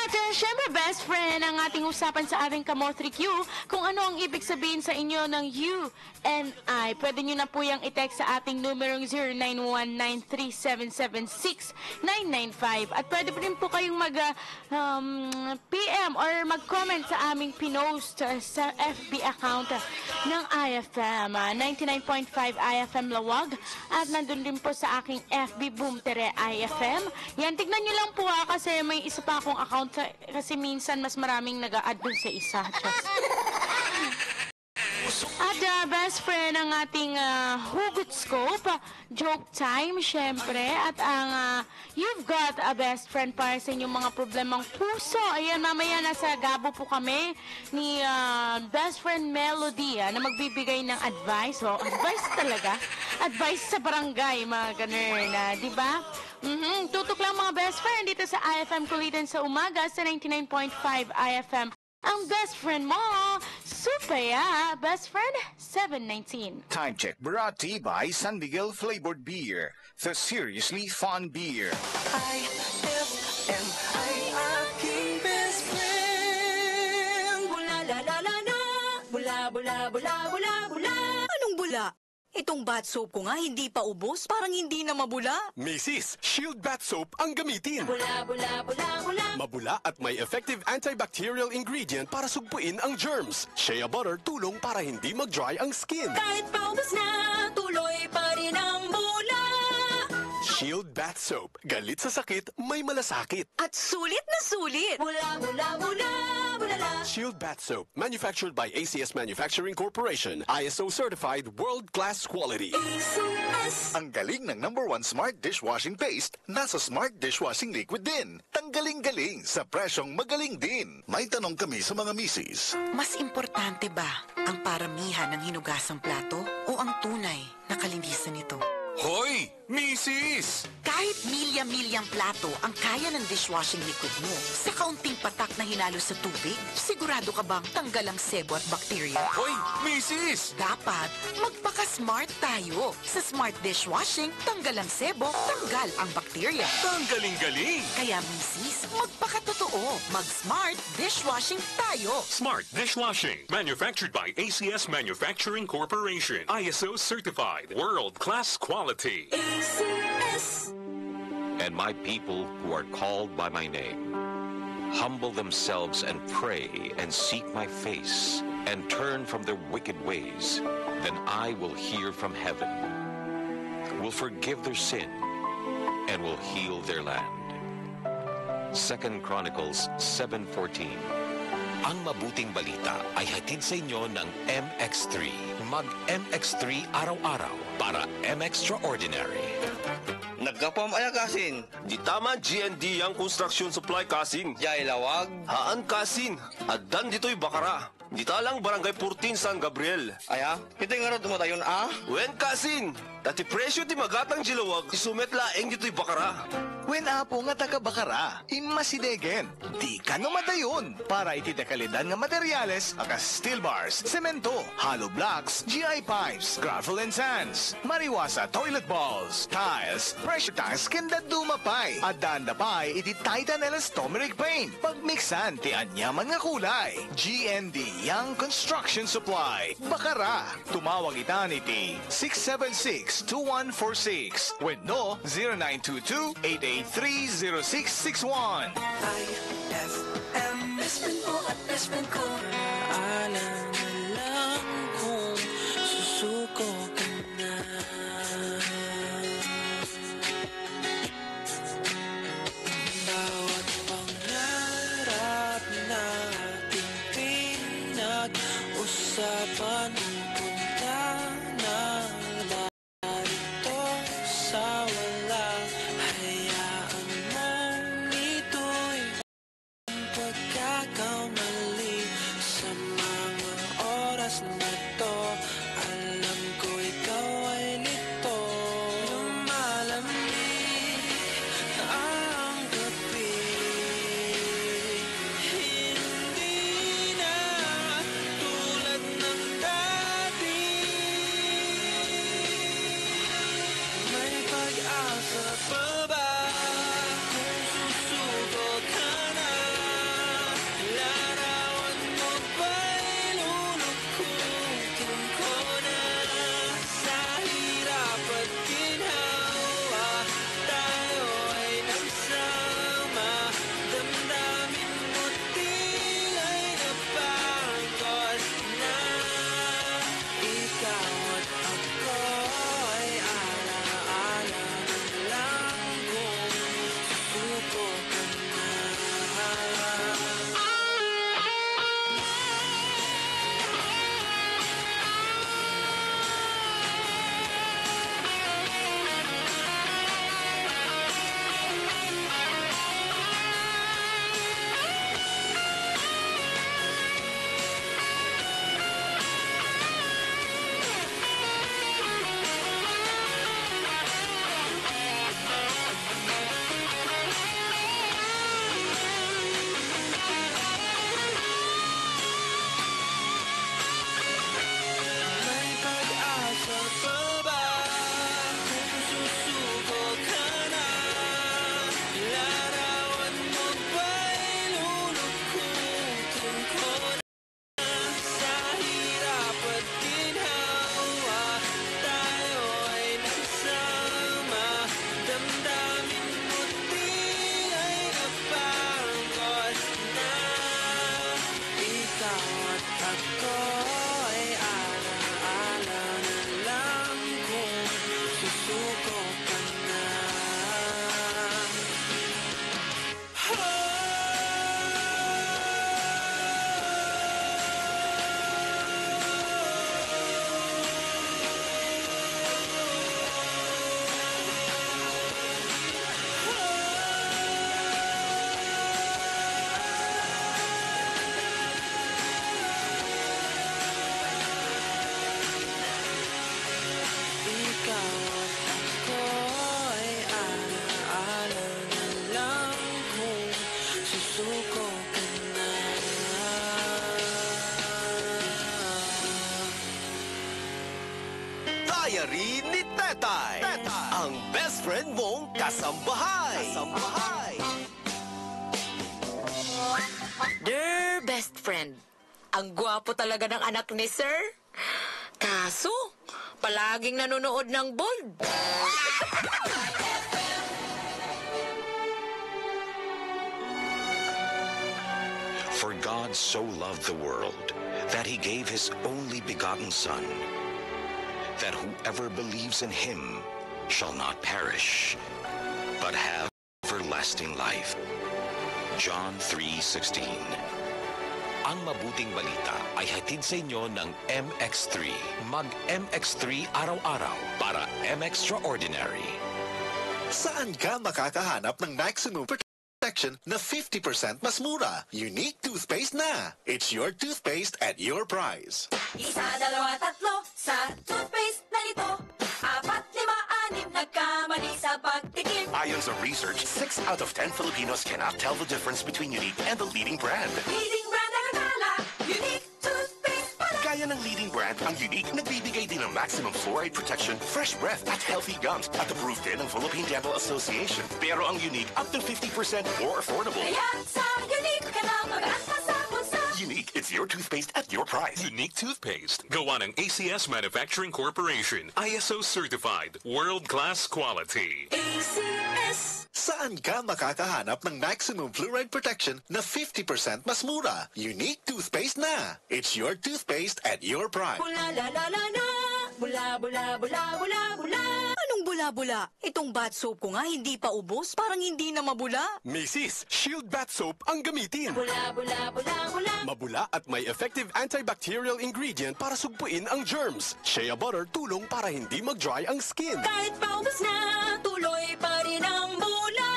At syempre best friend, ang ating usapan sa ating Kamo3Q kung ano ang ibig sabihin sa inyo ng U and I. Pwede nyo na po yung i-text sa ating numerong 09193776-995 at pwede po rin po kayong PM or mag-comment sa aming pinost sa FB account ng IFM 99.5 iFM Laoag at nandun din po sa aking FB Boom Tere IFM. Yan, tignan nyo lang po kasi may isa pa akong account kasi minsan mas maraming nag-a-add dun sa isa. At best friend ang ating Hugot Scope, Joke Time, syempre. At ang You've Got a Best Friend para sa inyong mga problemang puso. Ayan, mamaya nasa Gabo po kami ni Best Friend Melody na magbibigay ng advice. Advice talaga. Advice sa barangay, mga ganun. Diba? Tutok lang mga best friend dito sa IFM Kulitan sa umaga sa 99.5 IFM. Ang best friend mo, Supaya, best friend, 719. Time check brought to you by San Miguel Flavored Beer, the seriously fun beer. IFM ay aking best friend. Bula la la la la, bula bula bula bula bula. Anong bula? Itong bath soap ko nga hindi pa ubos, parang hindi na mabula. Mrs. Shield Bath Soap ang gamitin. Bula bula bula bula. Mabula at may effective antibacterial ingredient para sugpuin ang germs. Shea butter tulong para hindi mag-dry ang skin. Kahit paubos na, tuloy pa rin ang bula. Shield Bath Soap. Galit sa sakit, may malasakit. At sulit na sulit. Bula bula bula bula la. Shield Bath Soap. Manufactured by ACS Manufacturing Corporation. ISO certified world-class quality. ACS. Ang galing ng #1 Smart Dishwashing Paste, nasa Smart Dishwashing Liquid din. Tanggaling-galing sa presyong magaling din. May tanong kami sa mga misis. Mas importante ba ang paramihan ng hinugasang plato o ang tunay na kalinisan nito? Hoy! Mrs. Kahit milya-milyang plato ang kaya ng dishwashing liquid mo, sa kaunting patak na hinalo sa tubig, sigurado ka bang tanggal ang sebo at bakterya? Hoy! Mrs. Dapat magpaka-smart tayo. Sa Smart Dishwashing, tanggal ang sebo, tanggal ang bakterya. Tanggaling-galing! Kaya misis, magpakatotoo. Mag-Smart Dishwashing tayo. Smart Dishwashing. Manufactured by ACS Manufacturing Corporation. ISO certified. World-class quality. ACS. And my people who are called by my name humble themselves and pray and seek my face and turn from their wicked ways, then I will hear from heaven, will forgive their sin, and will heal their land. 2 Chronicles 7:14. Ang mabuting balita ay hatid sa inyo ng MX3. Mag-MX3 araw-araw para M-Extraordinary. Nagkapam ayakasin. Di tama GND ang construction supply kasing. Jay Laoag. Haan kasin. Addan dito'y bakara. Di talang barangay 14 San Gabriel. Aya, kita nga rin tumatayon Wen kasin. Dati presyo ti magatang Laoag, isumet laeng dito'y bakara. When apo nga taga-bakara, imasidegen. Di ka no madayon para iti dekalidad nga materyales akas steel bars, semento, hollow blocks, GI pipes, gravel and sands, mariwasa toilet balls, tiles, pressure tanks, kenda dumapay. At danda pay iti Titan elastomeric paint. Pagmiksan ti anyaman nga kulay. GND Young Construction Supply. Bakara. Tumawag itan iti 676-2146. When no, 0922-883-0661. iFM, best friend mo at best friend ko. Alam na lang kung susuko ka na. Bawat pangarap nating pinag-usapan, punta na narito sa wala. Hayaan mong ito'y pagkakamali sa mga oras na to. Alam ko ikaw ay lito. Lumalamig ang gabi, hindi na tulad ng dati. May pag-asa pa ba kung susuko ka na? Larawan mo ba'y lulukutin ko na? Sa hirap at ginhawa, tayo ay nagsama. Damdamin mo tila'y napagod na. Ikaw at ako ay alaala na lang kung susuko ka na. May pag-asa pa ba kung susuko ka na? Larawan mo ba'y lulukutin ko na? Sa hirap at ginhawa, tayo ay nagsama. Damdamin mo tila'y napagod na. Ikaw at ako ay alaala na lang kung susuko ka na. Ikaw at ako ay alaala na lang kung susuko ka na. Diary ni Tetay. Ang best friend mong kasambahay. Dear best friend, ang gwapo talaga ng anak ni Sir. Kaso, palaging nanonood ng bold. For God so loved the world that he gave his only begotten Son, that whoever believes in him shall not perish, but have everlasting life. John 3:16. Ang mabuting balita ay hatid sa inyo ng MX3. Mag-MX3 araw-araw para M-Extraordinary. Saan ka makakahanap ng maximum protection na 50% mas mura? Unique toothpaste na. It's your toothpaste at your price. Isa, dalawa, tatlo sa toothpaste na ito. 4, nagkakamali sa pagtikim. Ayon sa research, 6 out of 10 Filipinos cannot tell the difference between Unique and the leading brand. Leading brand ang akala, Unique toothpaste pala. Gaya ng leading brand, ang Unique nagbibigay din ng maximum fluoride protection, fresh breath at healthy gums at approved din ng Philippine Dental Association. Pero ang Unique, up to 50% more affordable. Kaya sa Unique ka na mag-asa sa bulsa. Unique, it's your toothpaste at your price. Unique toothpaste. Gawa ng ACS Manufacturing Corporation. ISO certified. World-class quality. ACS. Saan ka makakahanap ng maximum fluoride protection na 50% mas mura? Unique toothpaste na. It's your toothpaste at your price. Bula la la la la. Bula bula bula bula bula. Anong bula-bula? Itong bath soap ko nga hindi pa ubos, parang hindi na mabula. Mrs. Shield Bath Soap ang gamitin. Bula bula bula bula. Mabula at may effective antibacterial ingredient para sugpuin ang germs. Shea butter tulong para hindi mag-dry ang skin. Kahit paubos na, tuloy pa rin ang bula.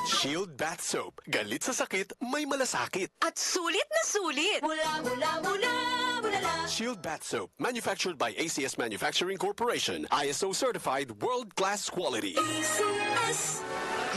Shield Bath Soap. Galit sa sakit, may malasakit. At sulit na sulit. Bula bula bula bula la. Shield Bath Soap. Manufactured by ACS Manufacturing Corporation. ISO certified world-class quality. ACS.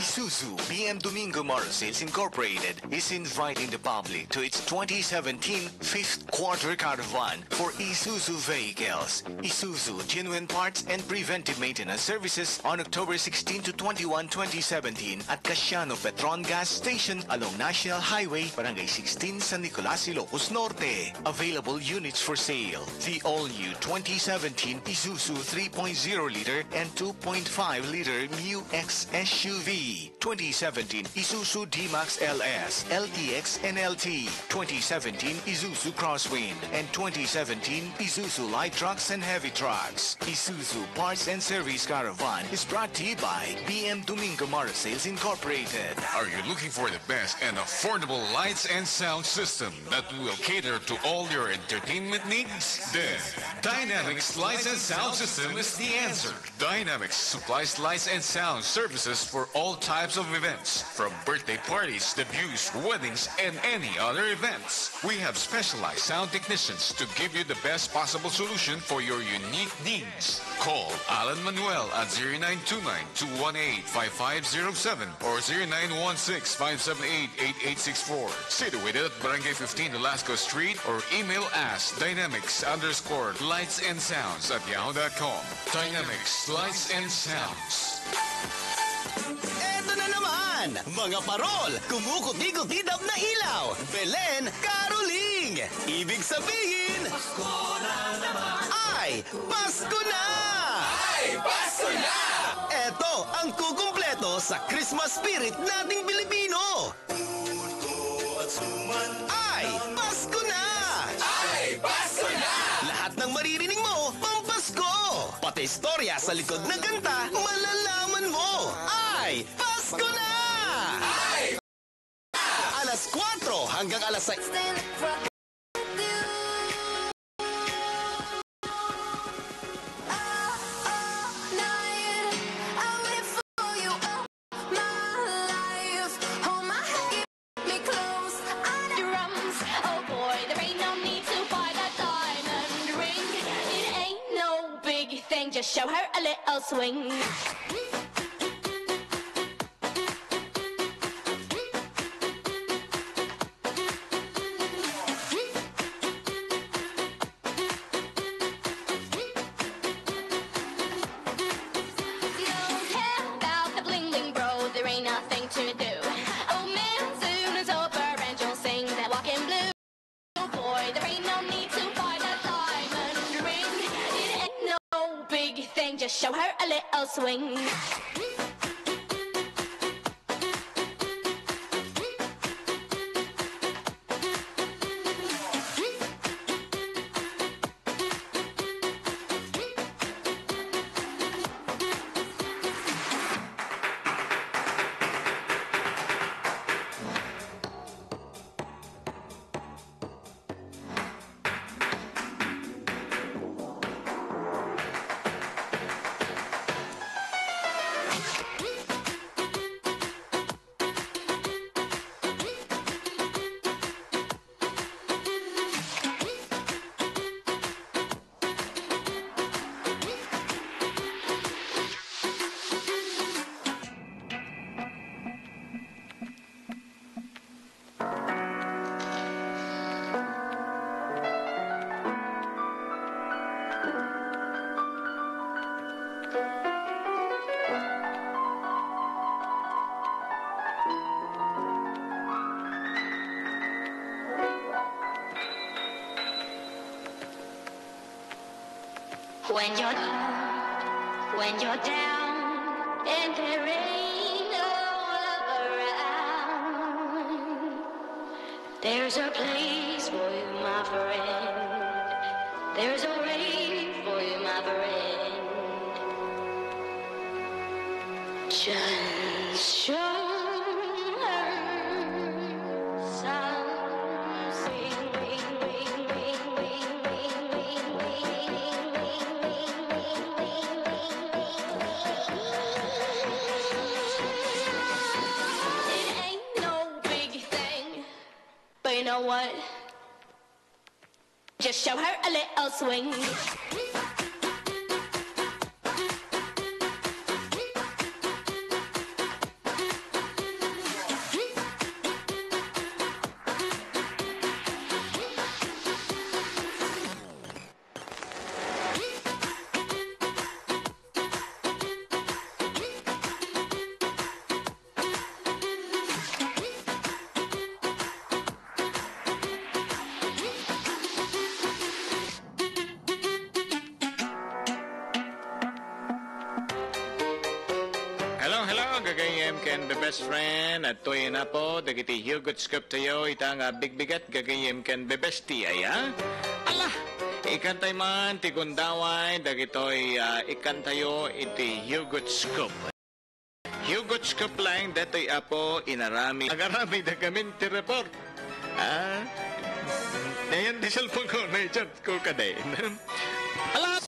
Isuzu BM Domingo Motor Sales Incorporated is inviting the public to its 2017 fifth quarter caravan for Isuzu vehicles. Isuzu genuine parts and preventive maintenance services on October 16 to 21, 2017 at Casiano Petron Gas Station along National Highway, Barangay 16, San Nicolas, Ilocos Norte. Available units for sale. The all-new 2017 Isuzu 3.0-liter and 2.5-liter Mu X SUV. 2017 Isuzu D-Max LS, LTX and LT. 2017 Isuzu Crosswind and 2017 Isuzu Light Trucks and Heavy Trucks. Isuzu Parts and Service Caravan is brought to you by BM Domingo Motor Sales Incorporated. Are you looking for the best and affordable lights and sound system that will cater to all your entertainment needs? Then, Dynamics Lights and Sound System is the answer. Dynamics supplies lights and sound services for all types of events, from birthday parties, debuts, weddings, and any other events. We have specialized sound technicians to give you the best possible solution for your unique needs. Call Alan Manuel at 0929-218-5507 or 0916-578-8864. Situated at Barangay 15 Velasco Street or email us dynamics_lights-and-sounds@yahoo.com. Dynamics Lights and Sounds. Eto na naman! Mga parol, kumukuti-kutidap na ilaw, Belen, Caroling! Ibig sabihin, Pasko na naman! Ay, Pasko na! Ay, Pasko na! Eto ang kukumpleto sa Christmas spirit nating Pilipino! Ay, Pasko na! Ay, Pasko na! Lahat ng maririnig mo, pampasko! Pati istorya sa likod ng kanta, malalaman mo! Ay, Pasko na! Ay, alas 4 hanggang alas 6. Just show her a little swing. Just show her a little swing. When you're down and there ain't no love around, there's a place for you, my friend. There's a way for you, my friend. Just show her something. But you know what? Just show her a little swing. Gagayem ken be best friend at toy na po dagiti hugot scoop tayo itang bigbigat gagayem ken be bestie aya ala ikantay man ti gundaway dagitoy ikantayo iti hugot scoop lang datoy apo inarami agarami da kamin ti report dayan di cellphone ko na i-chat ko kaday ala